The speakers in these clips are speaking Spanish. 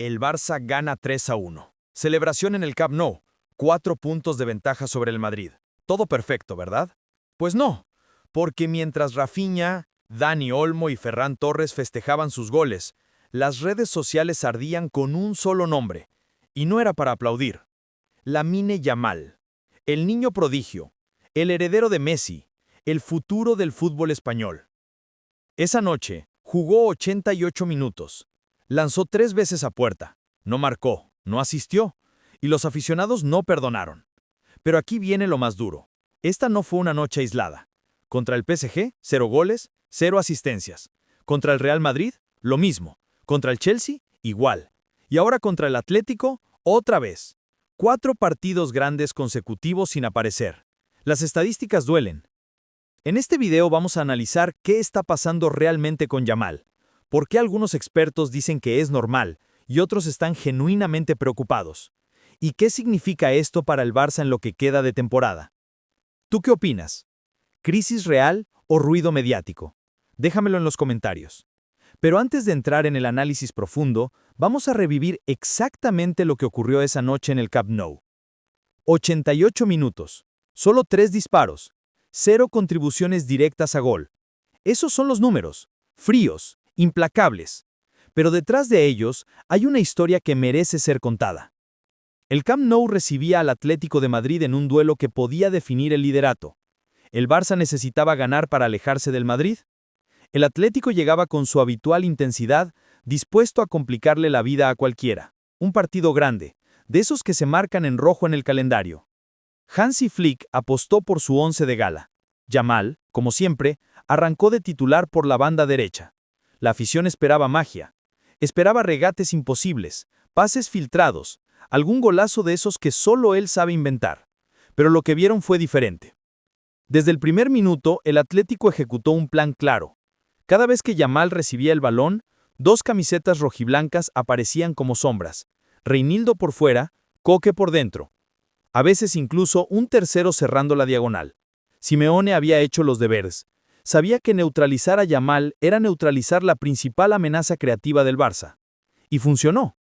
El Barça gana 3-1. Celebración en el Camp Nou. 4 puntos de ventaja sobre el Madrid. Todo perfecto, ¿verdad? Pues no, porque mientras Rafinha, Dani Olmo y Ferran Torres festejaban sus goles, las redes sociales ardían con un solo nombre. Y no era para aplaudir. Lamine Yamal. El niño prodigio. El heredero de Messi. El futuro del fútbol español. Esa noche, jugó 88 minutos. Lanzó 3 veces a puerta. No marcó, no asistió. Y los aficionados no perdonaron. Pero aquí viene lo más duro. Esta no fue una noche aislada. Contra el PSG, 0 goles, 0 asistencias. Contra el Real Madrid, lo mismo. Contra el Chelsea, igual. Y ahora contra el Atlético, otra vez. 4 partidos grandes consecutivos sin aparecer. Las estadísticas duelen. En este video vamos a analizar qué está pasando realmente con Yamal, por qué algunos expertos dicen que es normal y otros están genuinamente preocupados, y qué significa esto para el Barça en lo que queda de temporada. ¿Tú qué opinas? ¿Crisis real o ruido mediático? Déjamelo en los comentarios. Pero antes de entrar en el análisis profundo, vamos a revivir exactamente lo que ocurrió esa noche en el Camp Nou. 88 minutos, solo 3 disparos. 0 contribuciones directas a gol. Esos son los números, fríos, implacables. Pero detrás de ellos hay una historia que merece ser contada. El Camp Nou recibía al Atlético de Madrid en un duelo que podía definir el liderato. ¿El Barça necesitaba ganar para alejarse del Madrid? El Atlético llegaba con su habitual intensidad, dispuesto a complicarle la vida a cualquiera. Un partido grande, de esos que se marcan en rojo en el calendario. Hansi Flick apostó por su 11 de gala. Yamal, como siempre, arrancó de titular por la banda derecha. La afición esperaba magia. Esperaba regates imposibles, pases filtrados, algún golazo de esos que solo él sabe inventar. Pero lo que vieron fue diferente. Desde el primer minuto, el Atlético ejecutó un plan claro. Cada vez que Yamal recibía el balón, 2 camisetas rojiblancas aparecían como sombras. Reinildo por fuera, Coque por dentro. A veces incluso un tercero cerrando la diagonal. Simeone había hecho los deberes. Sabía que neutralizar a Yamal era neutralizar la principal amenaza creativa del Barça. Y funcionó.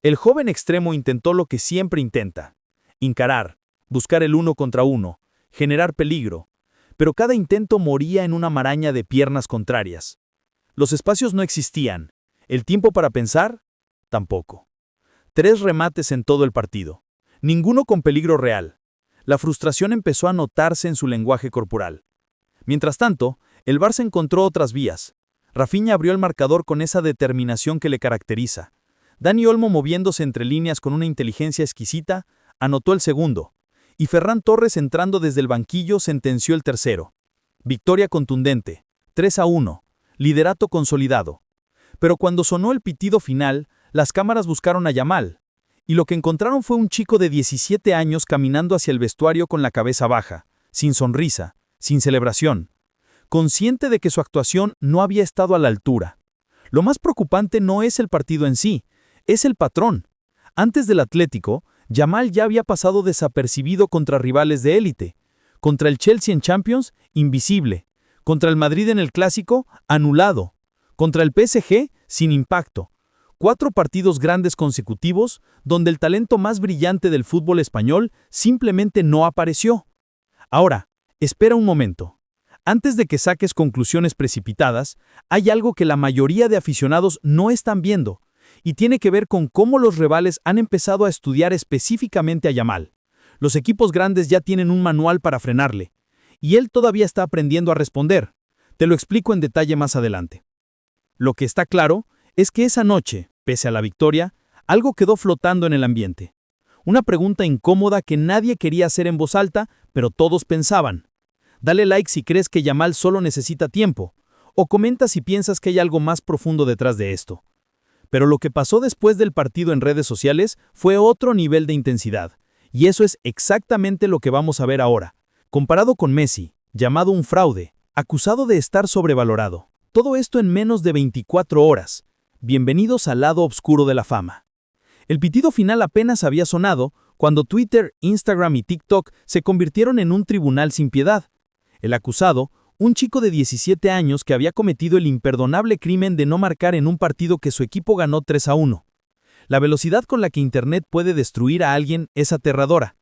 El joven extremo intentó lo que siempre intenta. Encarar, buscar el 1 contra 1, generar peligro. Pero cada intento moría en una maraña de piernas contrarias. Los espacios no existían. El tiempo para pensar, tampoco. 3 remates en todo el partido. Ninguno con peligro real. La frustración empezó a notarse en su lenguaje corporal. Mientras tanto, el Barça encontró otras vías. Rafinha abrió el marcador con esa determinación que le caracteriza. Dani Olmo, moviéndose entre líneas con una inteligencia exquisita, anotó el segundo. Y Ferran Torres, entrando desde el banquillo, sentenció el tercero. Victoria contundente, 3-1, liderato consolidado. Pero cuando sonó el pitido final, las cámaras buscaron a Yamal. Y lo que encontraron fue un chico de 17 años caminando hacia el vestuario con la cabeza baja, sin sonrisa, sin celebración, consciente de que su actuación no había estado a la altura. Lo más preocupante no es el partido en sí, es el patrón. Antes del Atlético, Yamal ya había pasado desapercibido contra rivales de élite. Contra el Chelsea en Champions, invisible. Contra el Madrid en el Clásico, anulado. Contra el PSG, sin impacto. 4 partidos grandes consecutivos donde el talento más brillante del fútbol español simplemente no apareció. Ahora, espera un momento. Antes de que saques conclusiones precipitadas, hay algo que la mayoría de aficionados no están viendo, y tiene que ver con cómo los rivales han empezado a estudiar específicamente a Yamal. Los equipos grandes ya tienen un manual para frenarle, y él todavía está aprendiendo a responder. Te lo explico en detalle más adelante. Lo que está claro es que esa noche, pese a la victoria, algo quedó flotando en el ambiente. Una pregunta incómoda que nadie quería hacer en voz alta, pero todos pensaban. Dale like si crees que Yamal solo necesita tiempo, o comenta si piensas que hay algo más profundo detrás de esto. Pero lo que pasó después del partido en redes sociales fue otro nivel de intensidad, y eso es exactamente lo que vamos a ver ahora. Comparado con Messi, llamado un fraude, acusado de estar sobrevalorado. Todo esto en menos de 24 horas. Bienvenidos al lado oscuro de la fama. El pitido final apenas había sonado cuando Twitter, Instagram y TikTok se convirtieron en un tribunal sin piedad. El acusado, un chico de 17 años que había cometido el imperdonable crimen de no marcar en un partido que su equipo ganó 3-1. La velocidad con la que Internet puede destruir a alguien es aterradora.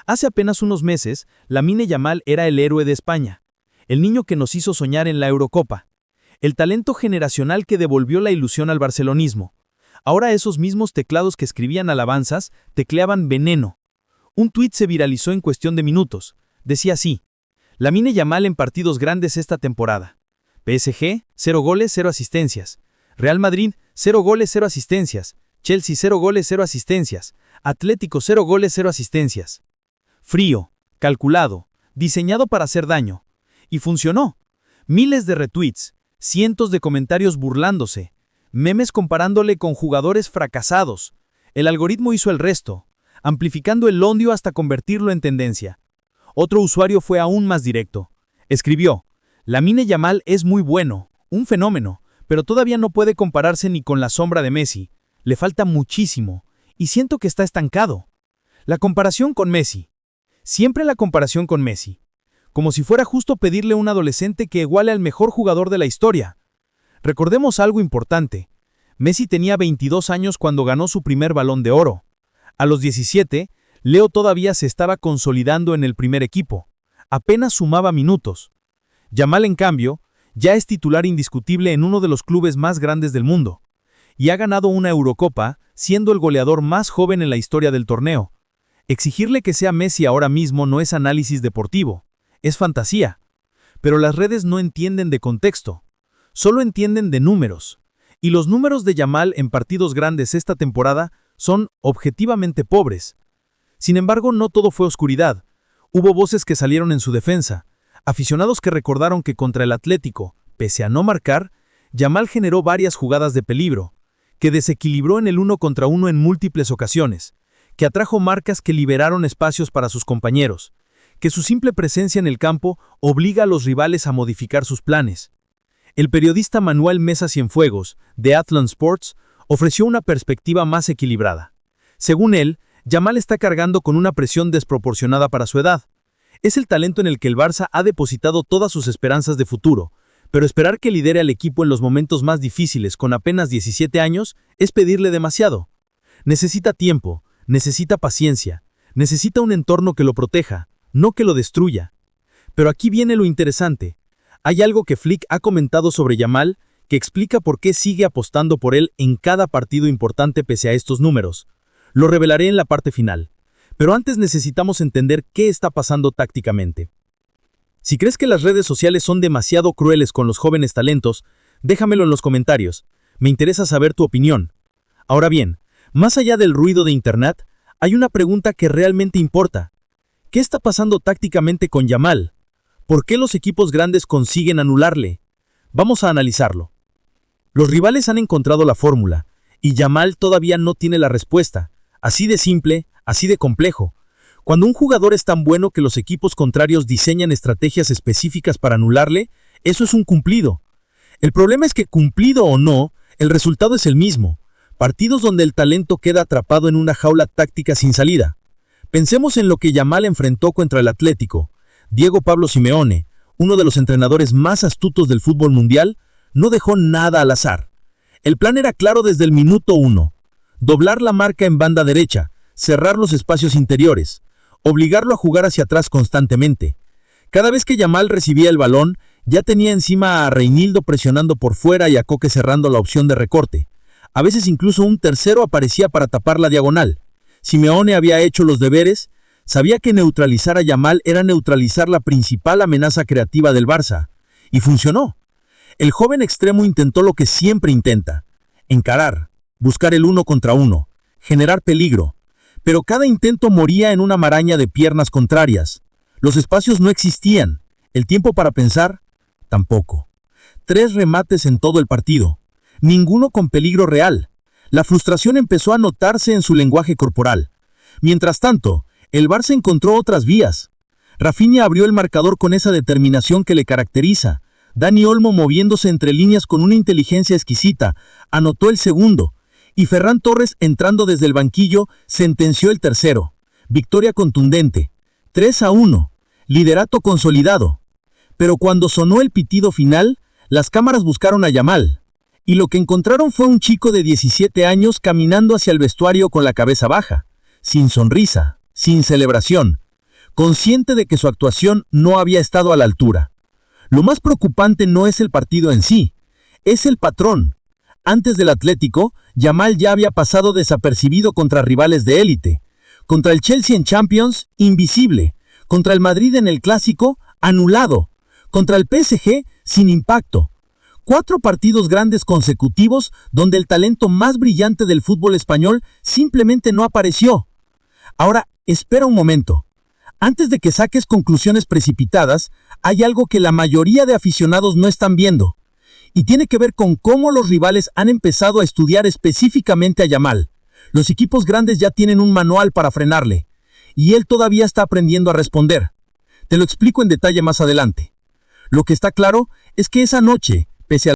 Hace apenas unos meses, Lamine Yamal era el héroe de España, el niño que nos hizo soñar en la Eurocopa, el talento generacional que devolvió la ilusión al barcelonismo. Ahora esos mismos teclados que escribían alabanzas tecleaban veneno. Un tuit se viralizó en cuestión de minutos. Decía así: Lamine Yamal en partidos grandes esta temporada. PSG, 0 goles, 0 asistencias. Real Madrid, 0 goles, 0 asistencias. Chelsea, 0 goles, 0 asistencias. Atlético, 0 goles, 0 asistencias. Frío, calculado, diseñado para hacer daño. Y funcionó. Miles de retweets, cientos de comentarios burlándose, memes comparándole con jugadores fracasados. El algoritmo hizo el resto, amplificando el odio hasta convertirlo en tendencia. Otro usuario fue aún más directo. Escribió: Lamine Yamal es muy bueno, un fenómeno, pero todavía no puede compararse ni con la sombra de Messi. Le falta muchísimo, y siento que está estancado. La comparación con Messi. Siempre la comparación con Messi. Como si fuera justo pedirle a un adolescente que iguale al mejor jugador de la historia. Recordemos algo importante. Messi tenía 22 años cuando ganó su primer Balón de Oro. A los 17, Leo todavía se estaba consolidando en el primer equipo. Apenas sumaba minutos. Yamal, en cambio, ya es titular indiscutible en uno de los clubes más grandes del mundo. Y ha ganado una Eurocopa, siendo el goleador más joven en la historia del torneo. Exigirle que sea Messi ahora mismo no es análisis deportivo, es fantasía. Pero las redes no entienden de contexto, solo entienden de números. Y los números de Yamal en partidos grandes esta temporada son objetivamente pobres. Sin embargo, no todo fue oscuridad. Hubo voces que salieron en su defensa, aficionados que recordaron que contra el Atlético, pese a no marcar, Yamal generó varias jugadas de peligro, que desequilibró en el 1 contra 1 en múltiples ocasiones, que atrajo marcas que liberaron espacios para sus compañeros, que su simple presencia en el campo obliga a los rivales a modificar sus planes. El periodista Manuel Mesa Cienfuegos, de Athlon Sports, ofreció una perspectiva más equilibrada. Según él, Yamal está cargando con una presión desproporcionada para su edad. Es el talento en el que el Barça ha depositado todas sus esperanzas de futuro, pero esperar que lidere al equipo en los momentos más difíciles con apenas 17 años es pedirle demasiado. Necesita tiempo, necesita paciencia, necesita un entorno que lo proteja, no que lo destruya. Pero aquí viene lo interesante. Hay algo que Flick ha comentado sobre Yamal que explica por qué sigue apostando por él en cada partido importante pese a estos números. Lo revelaré en la parte final. Pero antes necesitamos entender qué está pasando tácticamente. Si crees que las redes sociales son demasiado crueles con los jóvenes talentos, déjamelo en los comentarios. Me interesa saber tu opinión. Ahora bien, más allá del ruido de Internet, hay una pregunta que realmente importa. ¿Qué está pasando tácticamente con Yamal? ¿Por qué los equipos grandes consiguen anularle? Vamos a analizarlo. Los rivales han encontrado la fórmula, y Yamal todavía no tiene la respuesta. Así de simple, así de complejo. Cuando un jugador es tan bueno que los equipos contrarios diseñan estrategias específicas para anularle, eso es un cumplido. El problema es que, cumplido o no, el resultado es el mismo. Partidos donde el talento queda atrapado en una jaula táctica sin salida. Pensemos en lo que Yamal enfrentó contra el Atlético. Diego Pablo Simeone, uno de los entrenadores más astutos del fútbol mundial, no dejó nada al azar. El plan era claro desde el minuto 1. Doblar la marca en banda derecha, cerrar los espacios interiores, obligarlo a jugar hacia atrás constantemente. Cada vez que Yamal recibía el balón, ya tenía encima a Reinildo presionando por fuera y a Koke cerrando la opción de recorte. A veces incluso un tercero aparecía para tapar la diagonal. Simeone había hecho los deberes, sabía que neutralizar a Yamal era neutralizar la principal amenaza creativa del Barça. Y funcionó. El joven extremo intentó lo que siempre intenta: encarar, buscar el 1 contra 1, generar peligro. Pero cada intento moría en una maraña de piernas contrarias. Los espacios no existían, el tiempo para pensar, tampoco. 3 remates en todo el partido, ninguno con peligro real. La frustración empezó a notarse en su lenguaje corporal. Mientras tanto, el Barça encontró otras vías. Rafinha abrió el marcador con esa determinación que le caracteriza. Dani Olmo, moviéndose entre líneas con una inteligencia exquisita, anotó el segundo. Y Ferran Torres, entrando desde el banquillo, sentenció el tercero. Victoria contundente. 3-1. Liderato consolidado. Pero cuando sonó el pitido final, las cámaras buscaron a Yamal. Y lo que encontraron fue un chico de 17 años caminando hacia el vestuario con la cabeza baja, sin sonrisa, sin celebración, consciente de que su actuación no había estado a la altura. Lo más preocupante no es el partido en sí, es el patrón. Antes del Atlético, Yamal ya había pasado desapercibido contra rivales de élite. Contra el Chelsea en Champions, invisible. Contra el Madrid en el Clásico, anulado. Contra el PSG, sin impacto. 4 partidos grandes consecutivos donde el talento más brillante del fútbol español simplemente no apareció. Ahora, espera un momento. Antes de que saques conclusiones precipitadas, hay algo que la mayoría de aficionados no están viendo. Y tiene que ver con cómo los rivales han empezado a estudiar específicamente a Yamal. Los equipos grandes ya tienen un manual para frenarle. Y él todavía está aprendiendo a responder. Te lo explico en detalle más adelante. Lo que está claro es que esa noche, pese a